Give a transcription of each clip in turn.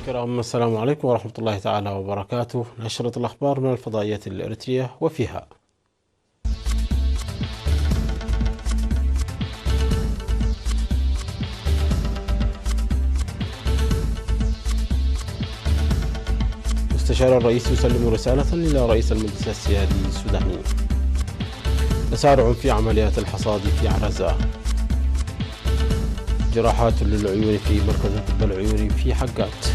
الكرام، السلام عليكم ورحمة الله تعالى وبركاته. نشرة الأخبار من الفضائية الإريترية وفيها: مستشار الرئيس يسلم رسالة إلى رئيس المجلس السيادي السوداني. تسارع في عمليات الحصاد في عرزة. جراحات للعيون في مركز طب العيون في حقات.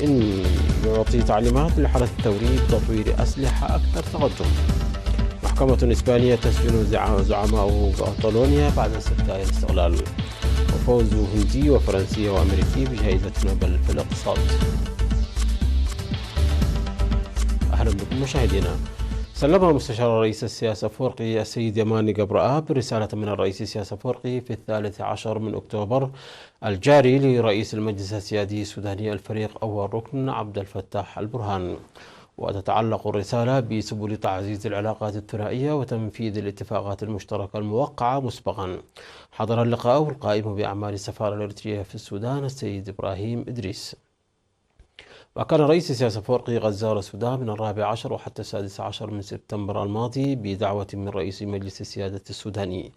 إن يعطي تعليمات لحرس التوريد تطوير أسلحة أكثر تقدم. محكمة إسبانية تسجن زعماء كاتالونيا بعد استفتاء الاستقلال. وفوز هندي وفرنسي وأمريكي بجائزة نوبل في الاقتصاد. أهلا بكم مشاهدينا. سلم مستشار رئيس السياسة أفورقي السيد يماني قبرآب رسالة من الرئيس السياسة أفورقي في 13 من أكتوبر الجاري لرئيس المجلس السيادي السوداني الفريق أول ركن عبد الفتاح البرهان. وتتعلق الرسالة بسبل تعزيز العلاقات الثنائية وتنفيذ الاتفاقات المشتركة الموقعة مسبقا. حضر اللقاء القائم بأعمال السفارة الإريترية في السودان السيد إبراهيم إدريس. وكان رئيس السياسة أفورقي قد زار السودان من 14 وحتى 16 من سبتمبر الماضي بدعوة من رئيس مجلس السيادة السوداني.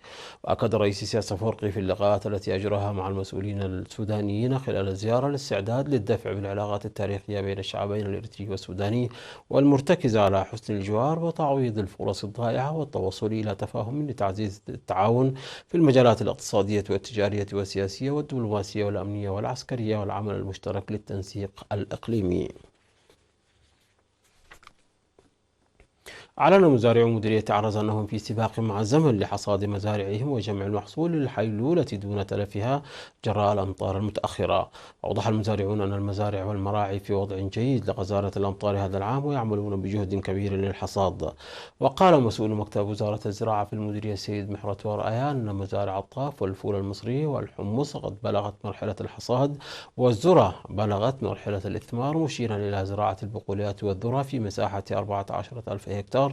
وأكد رئيس السياسة أفورقي في اللقاءات التي أجراها مع المسؤولين السودانيين خلال الزيارة الاستعداد للدفع بالعلاقات التاريخية بين الشعبين الإريتري والسوداني والمرتكزة على حسن الجوار وتعويض الفرص الضائعة والتوصل إلى تفاهم لتعزيز التعاون في المجالات الاقتصادية والتجارية والسياسية والدبلوماسية والأمنية والعسكرية والعمل المشترك للتنسيق الإقليمي. أعلن مزارعو مديرية عرزة أنهم في سباق مع الزمن لحصاد مزارعهم وجمع المحصول للحيلولة دون تلفها جراء الأمطار المتأخرة. أوضح المزارعون أن المزارع والمراعي في وضع جيد لغزارة الأمطار هذا العام ويعملون بجهد كبير للحصاد. وقال مسؤول مكتب وزارة الزراعة في المديرية السيد محرت ورأيان أن مزارع الطاف والفول المصري والحمص قد بلغت مرحلة الحصاد والذرة بلغت مرحلة الإثمار، مشيرا إلى زراعة البقوليات والذرة في مساحة 14,000 هكتار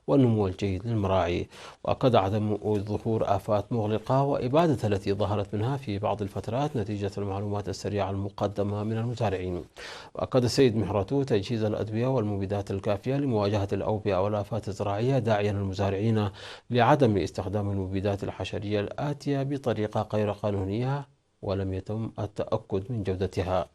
والنمو الجيد للمراعي. وأكد عدم ظهور آفات مغلقة وإبادة التي ظهرت منها في بعض الفترات نتيجة المعلومات السريعة المقدمة من المزارعين. وأكد السيد محرتو تجهيز الأدوية والمبيدات الكافية لمواجهة الأوبئة والآفات الزراعية، داعيا المزارعين لعدم استخدام المبيدات الحشرية الآتية بطريقة غير قانونية ولم يتم التأكد من جودتها.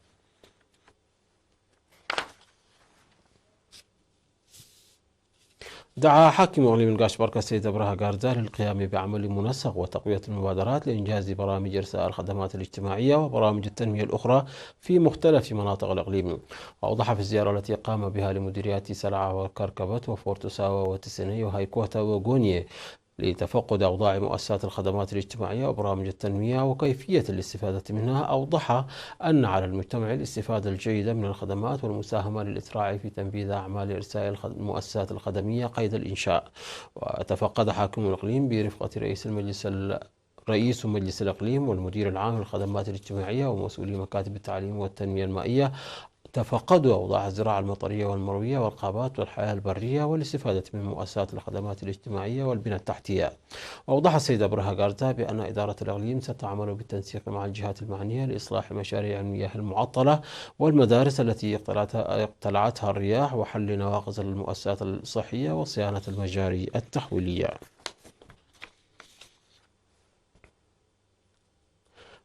دعا حاكم اقليم القاشبركة السيد ابراها غارزا للقيام بعمل منسق وتقوية المبادرات لإنجاز برامج إرساء الخدمات الاجتماعية وبرامج التنمية الأخرى في مختلف مناطق الإقليم. وأوضح في الزيارة التي قام بها لمديريات سلعة وكركبت وفورتو ساوا وتسيني وهايكوتا وغونيه لتفقد أوضاع مؤسسات الخدمات الاجتماعية وبرامج التنمية وكيفية الاستفادة منها. أوضح أن على المجتمع الاستفادة الجيدة من الخدمات والمساهمة للإسراع في تنفيذ أعمال إرساء المؤسسات الخدمية قيد الإنشاء. وتفقد حاكم الإقليم برفقة رئيس مجلس الإقليم والمدير العام للخدمات الاجتماعية ومسؤولي مكاتب التعليم والتنمية المائية تفقدوا أوضاع الزراعة المطرية والمروية والغابات والحياة البرية والاستفادة من مؤسسات الخدمات الاجتماعية والبنى التحتية. وأوضح السيد أبرها غارزا بأن إدارة الإقليم ستعمل بالتنسيق مع الجهات المعنية لإصلاح مشاريع المياه المعطلة والمدارس التي اقتلعتها الرياح وحل نواقص المؤسسات الصحية وصيانة المجاري التحويلية.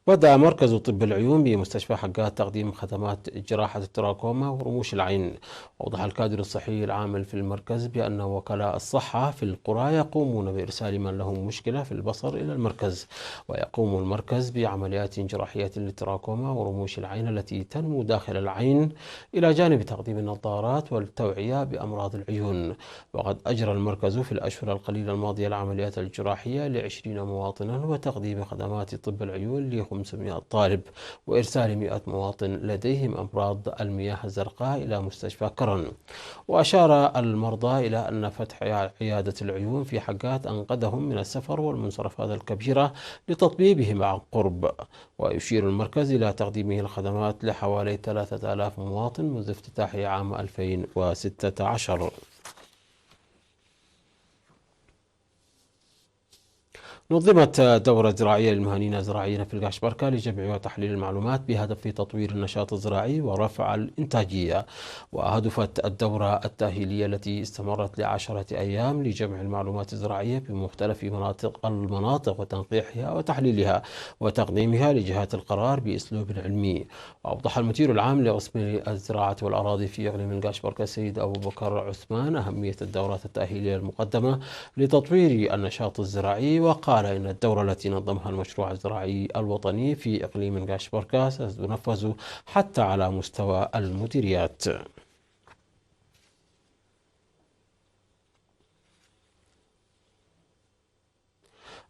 بدأ مركز طب العيون بمستشفى حقات تقديم خدمات جراحة التراكوما ورموش العين. أوضح الكادر الصحي العامل في المركز بأن وكلاء الصحة في القرى يقومون بإرسال من لهم مشكلة في البصر إلى المركز. ويقوم المركز بعمليات جراحية للتراكوما ورموش العين التي تنمو داخل العين، إلى جانب تقديم النظارات والتوعية بأمراض العيون. وقد أجرى المركز في الأشهر القليلة الماضية العمليات الجراحية ل20 مواطنا وتقديم خدمات طب العيون 500 طالب، وإرسال 100 مواطن لديهم أمراض المياه الزرقاء إلى مستشفى كرن. وأشار المرضى إلى أن فتح عيادة العيون في حقات أنقذهم من السفر والمنصرفات الكبيرة لتطبيبهم عن قرب. ويشير المركز إلى تقديمه الخدمات لحوالي 3000 مواطن منذ افتتاحه عام 2016. نظمت دورة زراعية للمهنيين الزراعيين في القاشبركة لجمع وتحليل المعلومات بهدف تطوير النشاط الزراعي ورفع الإنتاجية. وهدفت الدورة التأهيلية التي استمرت ل10 أيام لجمع المعلومات الزراعية بمختلف المناطق وتنقيحها وتحليلها وتقديمها لجهات القرار بأسلوب علمي. وأوضح المدير العام لقسم الزراعة والأراضي في إقليم القاشبركة السيد أبو بكر عثمان أهمية الدورات التأهيلية المقدمة لتطوير النشاط الزراعي، وقال إن الدورة التي نظمها المشروع الزراعي الوطني في إقليم القاشبركة ستنفذ حتى على مستوى المديريات.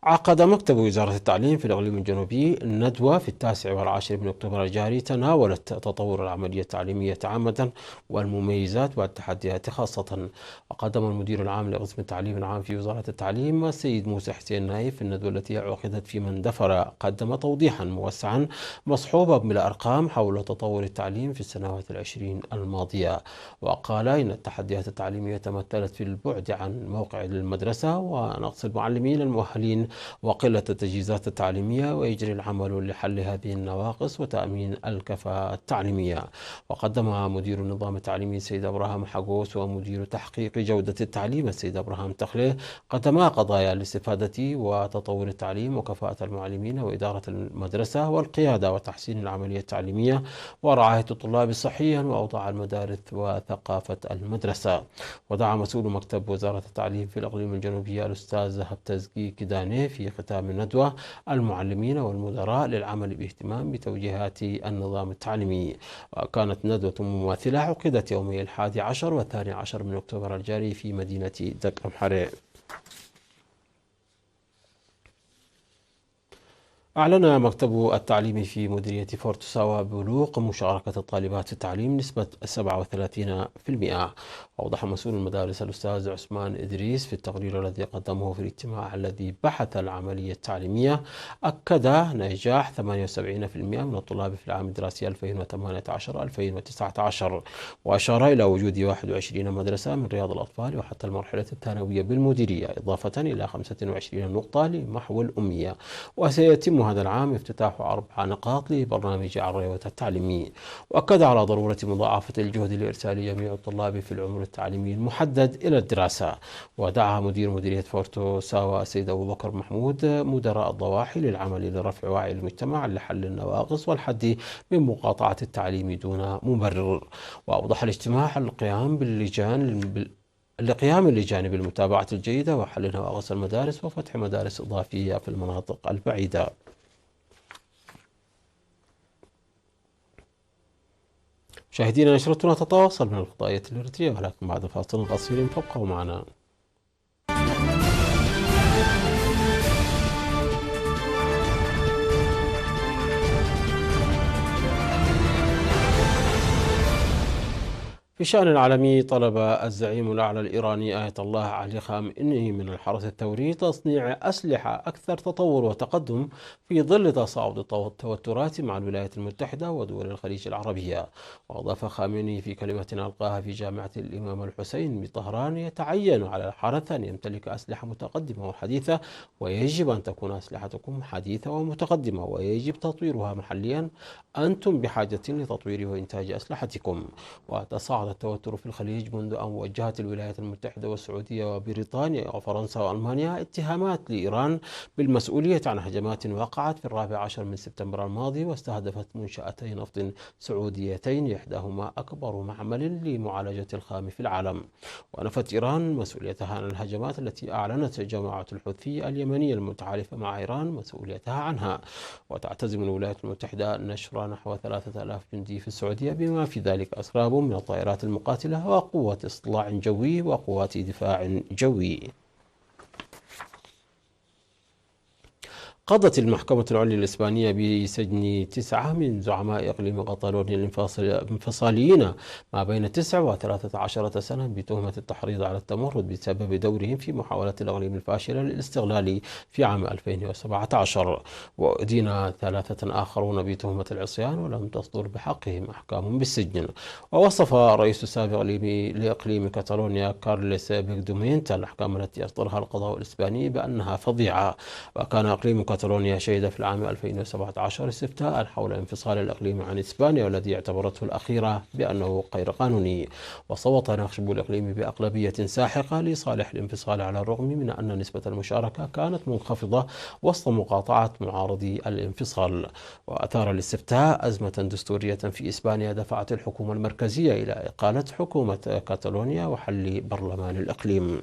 عقد مكتب وزارة التعليم في الإقليم الجنوبي ندوة في 9 و10 من أكتوبر الجاري تناولت تطور العملية التعليمية عامة والمميزات والتحديات خاصة. وقدم المدير العام لقسم التعليم العام في وزارة التعليم السيد موسى حسين نايف في الندوة التي عقدت في مندفر قدم توضيحا موسعا مصحوبا بالأرقام حول تطور التعليم في السنوات العشرين الماضية. وقال إن التحديات التعليمية تمثلت في البعد عن موقع المدرسة ونقص المعلمين المؤهلين وقلة التجهيزات التعليمية، ويجري العمل لحل هذه النواقص وتأمين الكفاءة التعليمية. وقدم مدير النظام التعليمي السيد أبراهام حقوس ومدير تحقيق جودة التعليم السيد أبراهام تخليه قدما قضايا الاستفادة وتطور التعليم وكفاءة المعلمين وإدارة المدرسة والقيادة وتحسين العملية التعليمية ورعاية الطلاب صحيا وأوضاع المدارس وثقافة المدرسة. ودعا مسؤول مكتب وزارة التعليم في الإقليم الجنوبي الأستاذ هبتزكي كداني في ختام الندوة المعلمين والمدراء للعمل باهتمام بتوجيهات النظام التعليمي. وكانت ندوة مماثلة عقدت يومي 11 و12 من أكتوبر الجاري في مدينة دك أمحري. أعلن مكتب التعليم في مديرية فورت ساوا بلوغ مشاركة الطالبات في التعليم نسبة 37%. وأوضح مسؤول المدارس الأستاذ عثمان إدريس في التقرير الذي قدمه في الاجتماع الذي بحث العملية التعليمية، أكد نجاح 78% من الطلاب في العام الدراسي 2018-2019. وأشار إلى وجود 21 مدرسة من رياض الأطفال وحتى المرحلة الثانوية بالمديرية، إضافة إلى 25 نقطة لمحو الأمية. وسيتم هذا العام افتتاح 4 نقاط لبرنامج الريوة التعليمي. وأكد على ضرورة مضاعفة الجهد لإرسال جميع الطلاب في العمر التعليمي المحدد إلى الدراسة. ودعا مدير مديرية فورتو ساوا السيد أبو بكر محمود مدراء الضواحي للعمل لرفع وعي المجتمع لحل النواقص والحد من مقاطعة التعليم دون مبرر. وأوضح الاجتماع القيام اللجان بالمتابعة الجيدة وحل نواقص المدارس وفتح مدارس إضافية في المناطق البعيدة. مشاهدينا، نشرتنا تتواصل من الفضائية الإريترية، ولكن بعد فاصل قصير فابقوا معنا. في الشأن العالمي، طلب الزعيم الأعلى الإيراني آية الله علي خامنئي من الحرس الثوري تصنيع أسلحة أكثر تطور وتقدم في ظل تصاعد التوترات مع الولايات المتحدة ودول الخليج العربية. وأضاف خامنئي في كلمة ألقاها في جامعة الإمام الحسين بطهران: يتعين على الحرس أن يمتلك أسلحة متقدمة وحديثة، ويجب أن تكون أسلحتكم حديثة ومتقدمة، ويجب تطويرها محليا. أنتم بحاجة لتطوير وإنتاج أسلحتكم. وتصاعد التوتر في الخليج منذ أن وجهت الولايات المتحدة والسعودية وبريطانيا وفرنسا وألمانيا اتهامات لإيران بالمسؤولية عن هجمات وقعت في 14 من سبتمبر الماضي واستهدفت منشأتي نفط سعوديتين، إحداهما أكبر معمل لمعالجة الخام في العالم. ونفت إيران مسؤوليتها عن الهجمات التي أعلنت جماعة الحوثي اليمنية المتحالفة مع إيران مسؤوليتها عنها. وتعتزم الولايات المتحدة نشر نحو 3000 جندي في السعودية، بما في ذلك أسراب من الطائرات المقاتلة وقوات اصطلاع جوي وقوات دفاع جوي. قضت المحكمة العليا الإسبانية بسجن 9 من زعماء إقليم قطالونيا الانفصاليين ما بين 9 و13 سنة بتهمة التحريض على التمرد بسبب دورهم في محاولة الإقليم الفاشلة للاستغلال في عام 2017. وأدين 3 آخرون بتهمة العصيان ولم تصدر بحقهم أحكام بالسجن. ووصف الرئيس السابق لإقليم كاتالونيا كارليس بيغدومينتا الأحكام التي أصدرها القضاء الإسباني بأنها فظيعة. وكان إقليم كاتالونيا شهد في العام 2017 استفتاء حول انفصال الإقليم عن إسبانيا والذي اعتبرته الأخيرة بأنه غير قانوني. وصوت ناخب الإقليم بأغلبية ساحقة لصالح الانفصال على الرغم من أن نسبة المشاركة كانت منخفضة وسط مقاطعة معارضي الانفصال. وأثار الاستفتاء أزمة دستورية في إسبانيا دفعت الحكومة المركزية إلى إقالة حكومة كاتالونيا وحل برلمان الإقليم.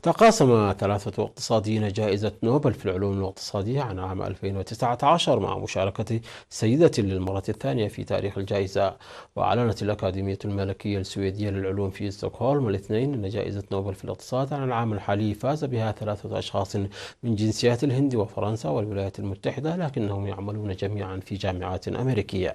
تقاسم 3 اقتصاديين جائزة نوبل في العلوم الاقتصادية عن عام 2019 مع مشاركة سيدة للمرة الثانية في تاريخ الجائزة. وأعلنت الأكاديمية الملكية السويدية للعلوم في ستوكهولم الاثنين أن جائزة نوبل في الاقتصاد عن العام الحالي فاز بها 3 أشخاص من جنسيات الهند وفرنسا والولايات المتحدة، لكنهم يعملون جميعا في جامعات أمريكية.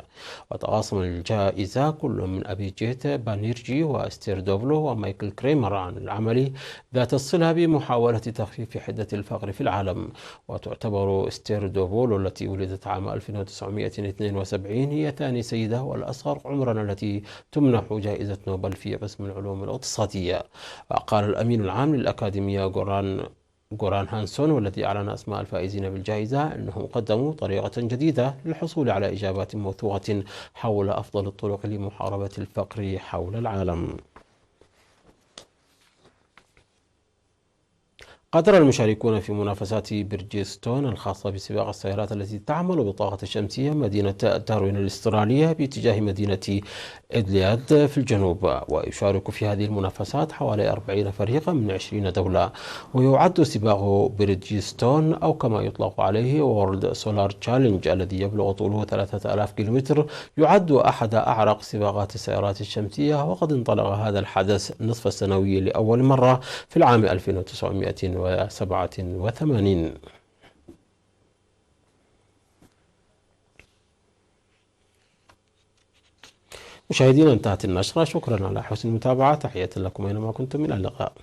وتقاسم الجائزة كل من أبيجيت بانيرجي وأستير دوبلو ومايكل كريمر عن العمل ذات الصلة بمحاولة تخفيف حدة الفقر في العالم. وتعتبر استير دوبولو التي ولدت عام 1972 هي ثاني سيدة والأصغر عمرا التي تمنح جائزة نوبل في قسم العلوم الاقتصادية. وقال الأمين العام للأكاديمية غوران هانسون والذي أعلن أسماء الفائزين بالجائزة أنهم قدموا طريقة جديدة للحصول على إجابات موثوقة حول أفضل الطرق لمحاربة الفقر حول العالم. قدر المشاركون في منافسات بريدجستون الخاصة بسباق السيارات التي تعمل بالطاقة الشمسية مدينة داروين الاسترالية باتجاه مدينة إدلياد في الجنوب. ويشارك في هذه المنافسات حوالي 40 فريقا من 20 دولة. ويعد سباق بريدجستون أو كما يطلق عليه وورلد سولار تشالنج الذي يبلغ طوله 3000 كيلومتر يعد أحد أعرق سباقات السيارات الشمسية. وقد انطلق هذا الحدث نصف السنوي لأول مرة في العام 1987. مشاهدينا، انتهت النشرة. شكرا على حسن المتابعة. تحية لكم أينما كنتم، إلى اللقاء.